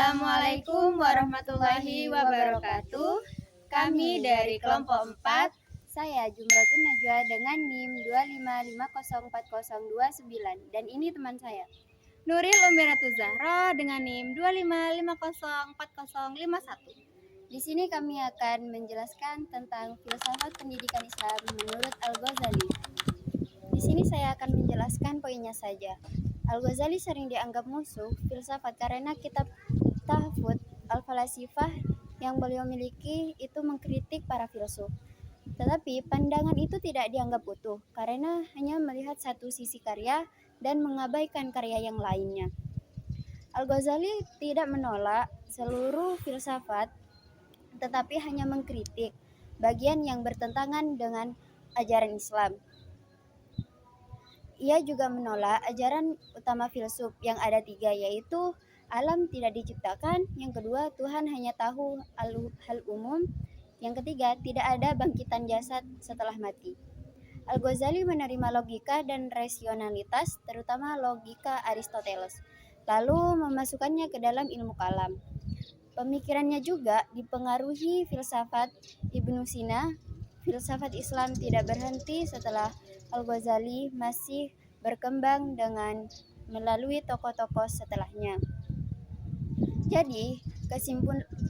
Assalamualaikum warahmatullahi wabarakatuh. Kami dari kelompok 4. Saya Jumratun Najwa dengan NIM 255040209 dan ini teman saya. Nuril Umiratu Zahra dengan NIM 2550401. Di sini kami akan menjelaskan tentang filsafat pendidikan Islam menurut Al-Ghazali. Di sini saya akan menjelaskan poinnya saja. Al-Ghazali sering dianggap musuh filsafat karena kitab Tahfudz Al-Falasifah yang beliau miliki itu mengkritik para filsuf. Tetapi pandangan itu tidak dianggap utuh karena hanya melihat satu sisi karya dan mengabaikan karya yang lainnya. Al-Ghazali tidak menolak seluruh filsafat tetapi hanya mengkritik bagian yang bertentangan dengan ajaran Islam. Ia juga menolak ajaran utama filsuf yang ada 3, yaitu alam tidak diciptakan, yang kedua Tuhan hanya tahu hal umum, yang ketiga tidak ada bangkitan jasad setelah mati. Al-Ghazali menerima logika dan rasionalitas, terutama logika Aristoteles, lalu memasukkannya ke dalam ilmu kalam. Pemikirannya juga dipengaruhi filsafat Ibnu Sina. Filsafat Islam tidak berhenti setelah Al-Ghazali, masih berkembang dengan melalui tokoh-tokoh setelahnya. Jadi,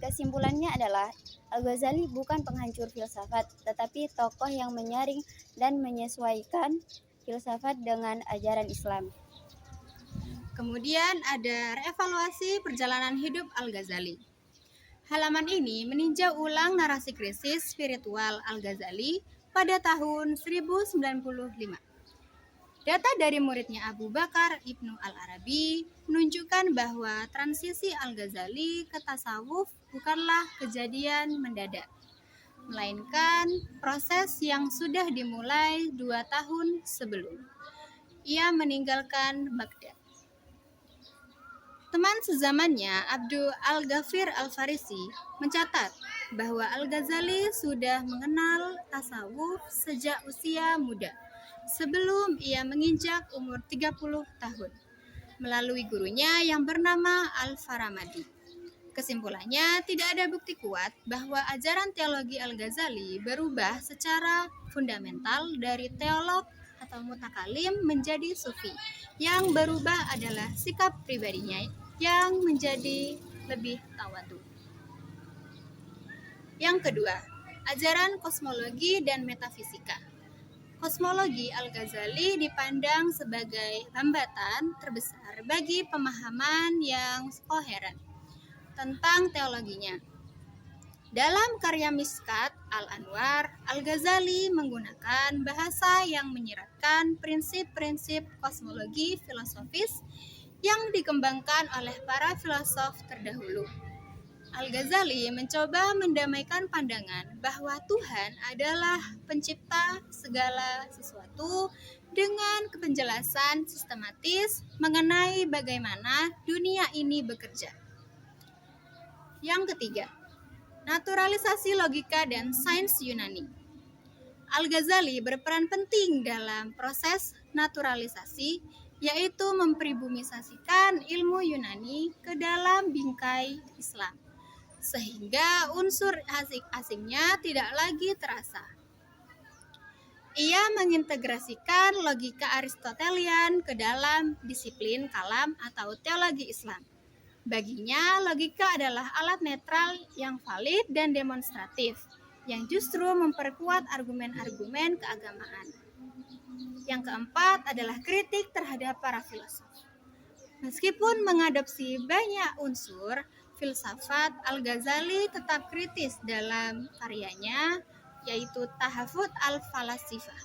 kesimpulannya adalah Al-Ghazali bukan penghancur filsafat, tetapi tokoh yang menyaring dan menyesuaikan filsafat dengan ajaran Islam. Kemudian ada reevaluasi perjalanan hidup Al-Ghazali. Halaman ini meninjau ulang narasi krisis spiritual Al-Ghazali pada tahun 1095. Data dari muridnya Abu Bakar Ibnu Al-Arabi menunjukkan bahwa transisi Al-Ghazali ke tasawuf bukanlah kejadian mendadak, melainkan proses yang sudah dimulai 2 tahun sebelum ia meninggalkan Baghdad. Teman sezamannya, Abdul Al-Ghafir Al-Farisi, mencatat bahwa Al-Ghazali sudah mengenal tasawuf sejak usia muda, sebelum ia menginjak umur 30 tahun, melalui gurunya yang bernama Al-Faramadi. Kesimpulannya, tidak ada bukti kuat bahwa ajaran teologi Al-Ghazali berubah secara fundamental dari teolog atau mutakalim menjadi sufi. Yang berubah adalah sikap pribadinya yang menjadi lebih tawadu. Yang kedua, ajaran kosmologi dan metafisika. Kosmologi Al-Ghazali dipandang sebagai hambatan terbesar bagi pemahaman yang koheren tentang teologinya. Dalam karya Miskat Al-Anwar, Al-Ghazali menggunakan bahasa yang menyiratkan prinsip-prinsip kosmologi filosofis yang dikembangkan oleh para filosof terdahulu. Al-Ghazali mencoba mendamaikan pandangan bahwa Tuhan adalah pencipta segala sesuatu dengan penjelasan sistematis mengenai bagaimana dunia ini bekerja. Yang ketiga, naturalisasi logika dan sains Yunani. Al-Ghazali berperan penting dalam proses naturalisasi, yaitu mempribumisasikan ilmu Yunani ke dalam bingkai Islam, sehingga unsur asing-asingnya tidak lagi terasa. Ia mengintegrasikan logika Aristotelian ke dalam disiplin kalam atau teologi Islam. Baginya, logika adalah alat netral yang valid dan demonstratif, yang justru memperkuat argumen-argumen keagamaan. Yang keempat adalah kritik terhadap para filosof. Meskipun mengadopsi banyak unsur filsafat, Al-Ghazali tetap kritis dalam karyanya, yaitu Tahfudz Al-Falasifah.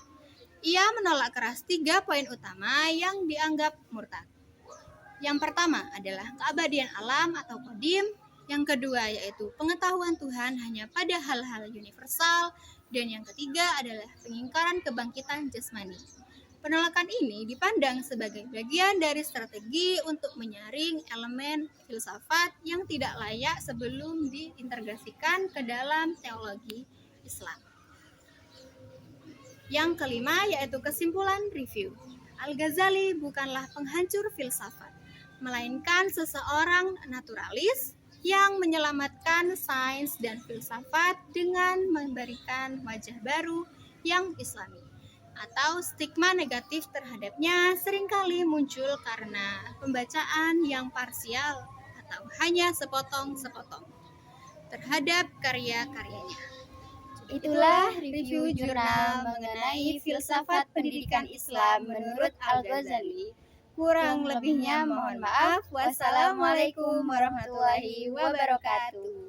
Ia menolak keras 3 poin utama yang dianggap murtad. Yang pertama adalah keabadian alam atau qadim, yang kedua yaitu pengetahuan Tuhan hanya pada hal-hal universal, dan yang ketiga adalah pengingkaran kebangkitan jasmani. Penolakan ini dipandang sebagai bagian dari strategi untuk menyaring elemen filsafat yang tidak layak sebelum diintegrasikan ke dalam teologi Islam. Yang kelima yaitu kesimpulan review. Al-Ghazali bukanlah penghancur filsafat, melainkan seseorang naturalis yang menyelamatkan sains dan filsafat dengan memberikan wajah baru yang islami. Atau stigma negatif terhadapnya seringkali muncul karena pembacaan yang parsial atau hanya sepotong-sepotong terhadap karya-karyanya. Itulah review jurnal mengenai filsafat pendidikan Islam menurut Al-Ghazali. Kurang lebihnya mohon maaf. Wassalamualaikum warahmatullahi wabarakatuh.